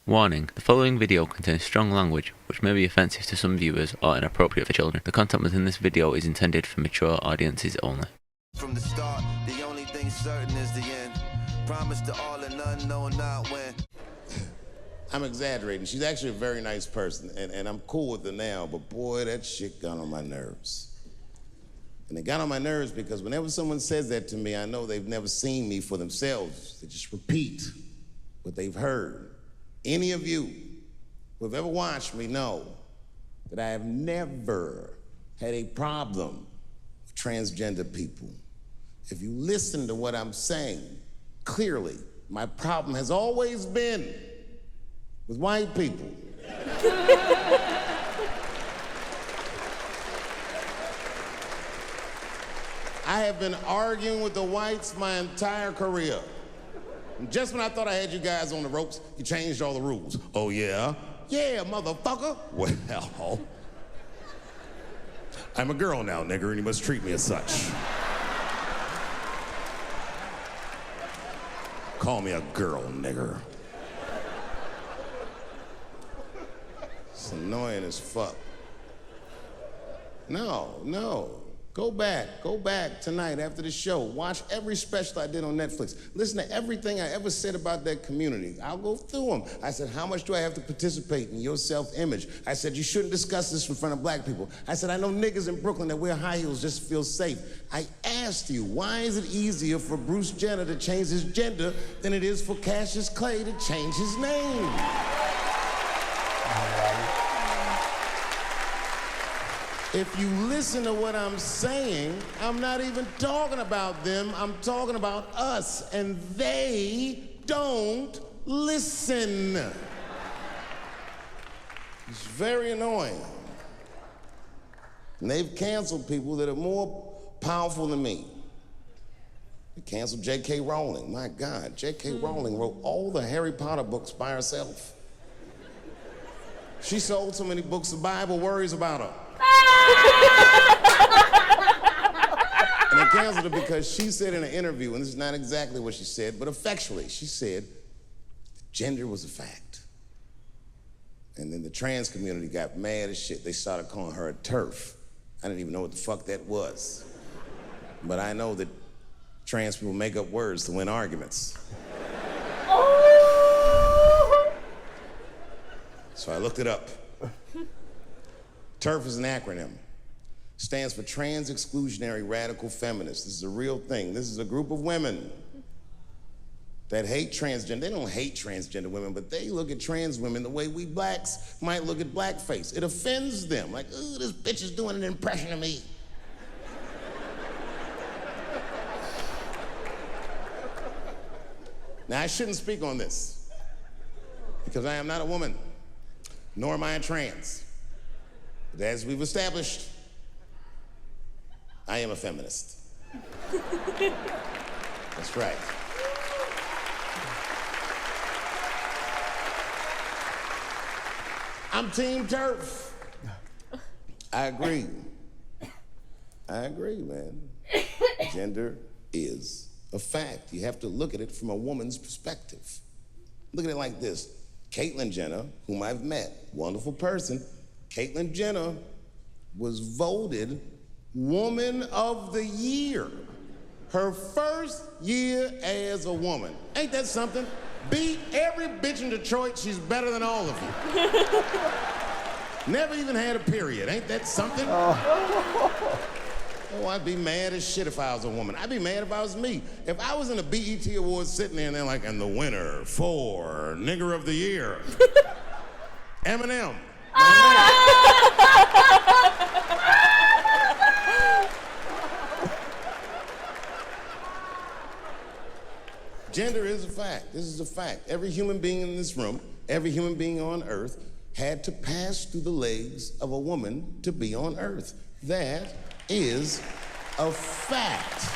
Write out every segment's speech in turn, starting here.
Warning, the following video contains strong language which may be offensive to some viewers or inappropriate for children. The content within this video is intended for mature audiences only. From the start, the only thing certain is the end. Promise to all and none, no, not when. I'm exaggerating. She's actually a very nice person, and I'm cool with her now, but boy, that shit got on my nerves. And it got on my nerves because whenever someone says that to me, I know they've never seen me for themselves. They just repeat what they've heard. Any of you who have ever watched me know that I have never had a problem with transgender people. If you listen to what I'm saying, clearly, my problem has always been with white people. I have been arguing with the whites my entire career. And just when I thought I had you guys on the ropes, you changed all the rules. Oh, yeah? Yeah, motherfucker. Well, I'm a girl now, nigger, and you must treat me as such. Call me a girl, nigger. It's annoying as fuck. No. Go back tonight after the show. Watch every special I did on Netflix. Listen to everything I ever said about that community. I'll go through them. I said, how much do I have to participate in your self-image? I said, you shouldn't discuss this in front of black people. I said, I know niggas in Brooklyn that wear high heels just to feel safe. I asked you, why is it easier for Bruce Jenner to change his gender than it is for Cassius Clay to change his name? If you listen to what I'm saying, I'm not even talking about them, I'm talking about us, and they don't listen. It's very annoying. And they've canceled people that are more powerful than me. They canceled JK Rowling. My God, JK Rowling wrote all the Harry Potter books by herself. She sold so many books, the Bible worries about her. And they canceled her because she said in an interview, and this is not exactly what she said, but effectually, she said gender was a fact. And then the trans community got mad as shit. They started calling her a TERF. I didn't even know what the fuck that was. But I know that trans people make up words to win arguments. So I looked it up. TERF is an acronym. Stands for Trans Exclusionary Radical Feminists. This is a real thing. This is a group of women that hate transgender. They don't hate transgender women, but they look at trans women the way we blacks might look at blackface. It offends them. Like, ooh, this bitch is doing an impression of me. Now, I shouldn't speak on this because I am not a woman, nor am I a trans. But as we've established, I am a feminist. That's right. I'm Team TERF. I agree, man. Gender is a fact. You have to look at it from a woman's perspective. Look at it like this. Caitlyn Jenner, whom I've met, wonderful person, Caitlyn Jenner was voted Woman of the Year. Her first year as a woman. Ain't that something? Beat every bitch in Detroit, she's better than all of you. Never even had a period, ain't that something? Oh, I'd be mad as shit if I was a woman. I'd be mad if I was me. If I was in a BET Awards sitting there and they're like, and the winner for Nigger of the Year, Eminem. Gender is a fact. This is a fact. Every human being in this room, every human being on earth had to pass through the legs of a woman to be on earth. That is a fact.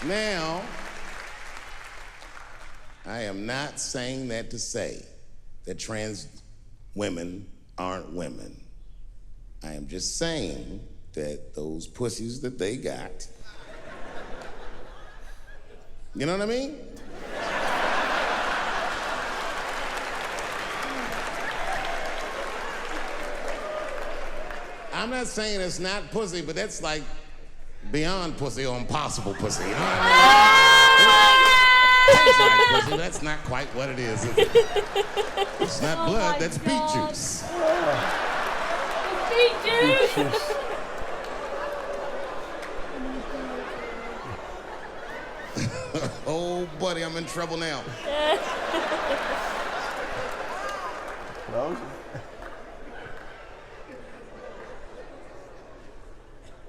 Now, I am not saying that to say that trans women aren't women. I am just saying that those pussies that they got, you know what I mean? I'm not saying it's not pussy, but that's like beyond pussy or impossible pussy. You know what I mean? Tastes like pussy, but that's not quite what it is. It's not blood, that's beet juice. Beet juice! Oh, buddy, I'm in trouble now.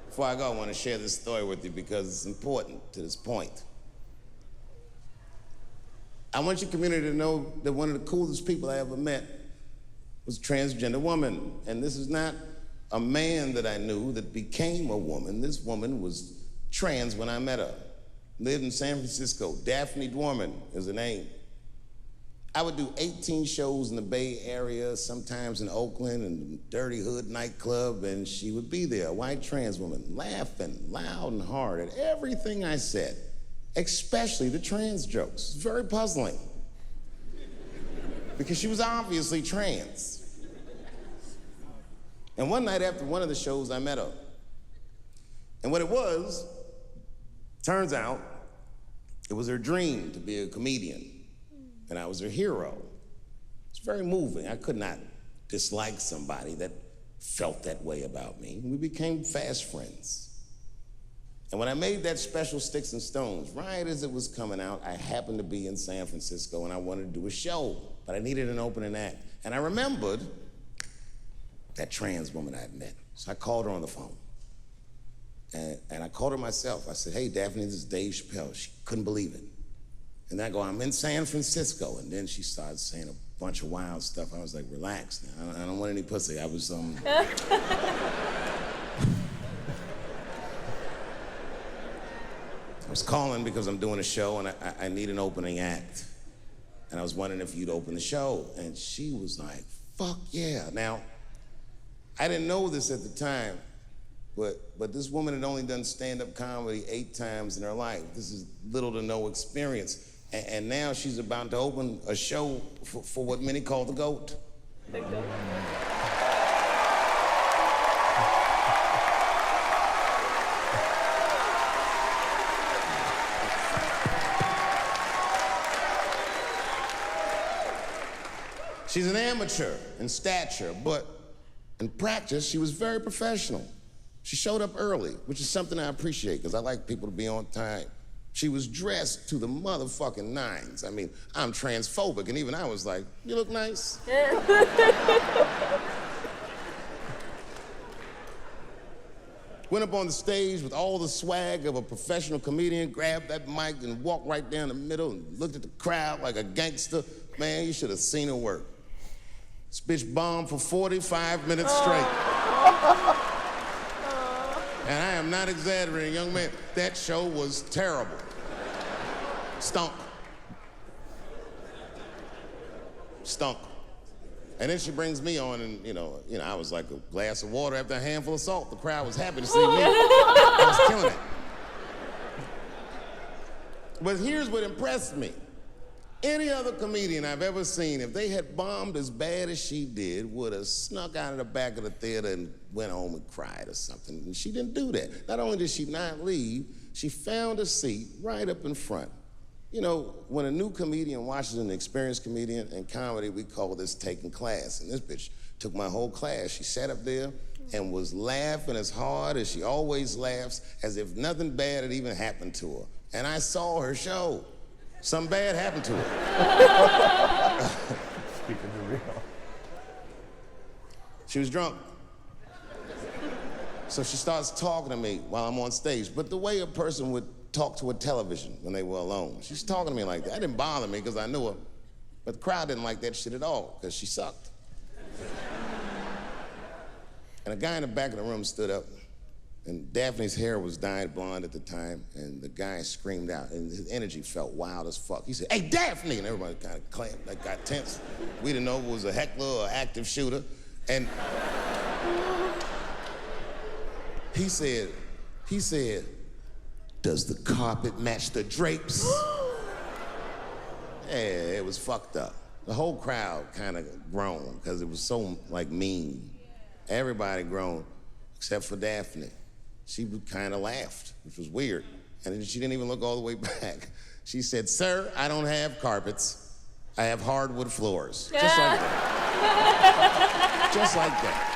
Before I go, I want to share this story with you because it's important to this point. I want your community to know that one of the coolest people I ever met was a transgender woman. And this is not a man that I knew that became a woman. This woman was trans when I met her. Lived in San Francisco. Daphne Dworman is her name. I would do 18 shows in the Bay Area, sometimes in Oakland and Dirty Hood nightclub, and she would be there, a white trans woman, laughing loud and hard at everything I said, especially the trans jokes. It's very puzzling. Because she was obviously trans. And one night after one of the shows, I met her. And what it was, turns out, it was her dream to be a comedian, and I was her hero. It's very moving. I could not dislike somebody that felt that way about me. We became fast friends. And when I made that special Sticks and Stones, right as it was coming out, I happened to be in San Francisco and I wanted to do a show, but I needed an opening act. And I remembered that trans woman I had met. So I called her on the phone. And I called her myself. I said, hey, Daphne, this is Dave Chappelle. She couldn't believe it. And I go, I'm in San Francisco. And then she started saying a bunch of wild stuff. I was like, relax now. I don't want any pussy. I was, I was calling because I'm doing a show and I need an opening act. And I was wondering if you'd open the show. And she was like, fuck yeah. Now, I didn't know this at the time, but this woman had only done stand-up comedy 8 times in her life. This is little to no experience. And now she's about to open a show for what many call the GOAT. The GOAT. She's an amateur in stature, but in practice, she was very professional. She showed up early, which is something I appreciate, because I like people to be on time. She was dressed to the motherfucking nines. I mean, I'm transphobic, and even I was like, you look nice. Went up on the stage with all the swag of a professional comedian, grabbed that mic and walked right down the middle and looked at the crowd like a gangster. Man, you should have seen her work. This bitch bombed for 45 minutes straight. And I am not exaggerating, young man. That show was terrible. Stunk. Stunk. And then she brings me on, and you know, I was like a glass of water after a handful of salt. The crowd was happy to see me. I was killing it. But here's what impressed me. Any other comedian I've ever seen, if they had bombed as bad as she did, would have snuck out of the back of the theater and went home and cried or something. And she didn't do that. Not only did she not leave, she found a seat right up in front. You know, when a new comedian watches an experienced comedian in comedy, we call this taking class. And this bitch took my whole class. She sat up there and was laughing as hard as she always laughs, as if nothing bad had even happened to her. And I saw her show. Something bad happened to her. Speaking the real. She was drunk. So she starts talking to me while I'm on stage, but the way a person would talk to a television when they were alone. She's talking to me like that. That didn't bother me because I knew her, but the crowd didn't like that shit at all because she sucked. And a guy in the back of the room stood up, and Daphne's hair was dyed blonde at the time, and the guy screamed out, and his energy felt wild as fuck. He said, "Hey, Daphne!" And everybody kind of clamped, like got tense. We didn't know if it was a heckler or an active shooter. And he said, "Does the carpet match the drapes?" Yeah, it was fucked up. The whole crowd kind of groaned, because it was so, like, mean. Everybody groaned. except for Daphne. She kind of laughed, which was weird. And then she didn't even look all the way back. She said, "Sir, I don't have carpets. I have hardwood floors." Just like that. Just like that.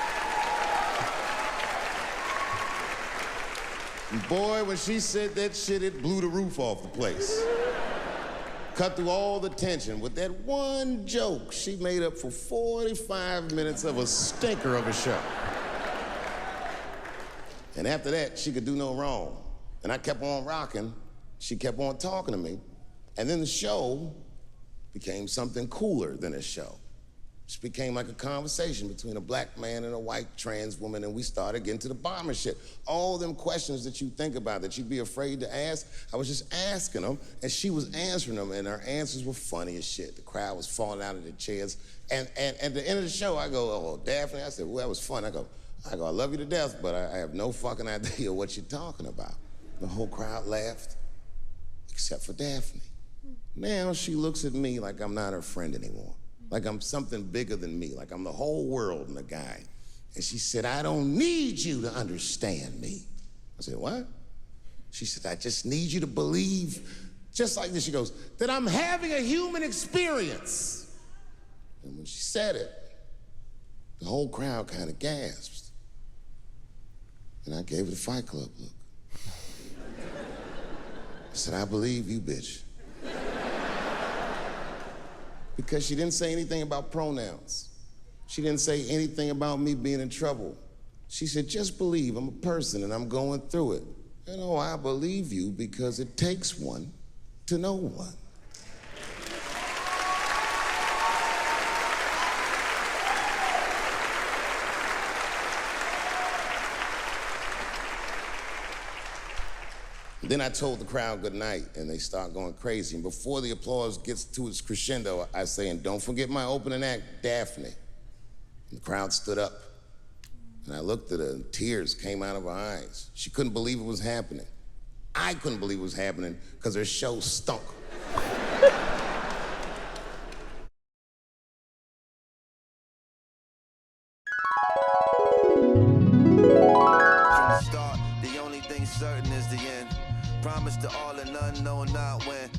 And boy, when she said that shit, it blew the roof off the place. Cut through all the tension. With that one joke, she made up for 45 minutes of a stinker of a show. And after that, she could do no wrong. And I kept on rocking. She kept on talking to me. And then the show became something cooler than a show. It became like a conversation between a black man and a white trans woman, and we started getting to the bomber shit. All them questions that you think about, that you'd be afraid to ask, I was just asking them, and she was answering them, and her answers were funny as shit. The crowd was falling out of their chairs. And at the end of the show, I go, "Oh, Daphne," I said, "Well, that was fun." I go, "I love you to death, but I have no fucking idea what you're talking about." The whole crowd laughed, except for Daphne. Now she looks at me like I'm not her friend anymore, like I'm something bigger than me, like I'm the whole world and a guy. And she said, "I don't need you to understand me." I said, "What?" She said, "I just need you to believe," just like this, she goes, "that I'm having a human experience." And when she said it, the whole crowd kind of gasped. And I gave it a Fight Club look. I said, "I believe you, bitch." Because she didn't say anything about pronouns. She didn't say anything about me being in trouble. She said, "Just believe I'm a person and I'm going through it." And oh, I believe you because it takes one to know one. Then I told the crowd good night, and they start going crazy. And before the applause gets to its crescendo, I say, "And don't forget my opening act, Daphne." And the crowd stood up. And I looked at her, and tears came out of her eyes. She couldn't believe it was happening. I couldn't believe it was happening because her show stunk. From the start, the only thing certain is the end. Promise to all and none, no, not when.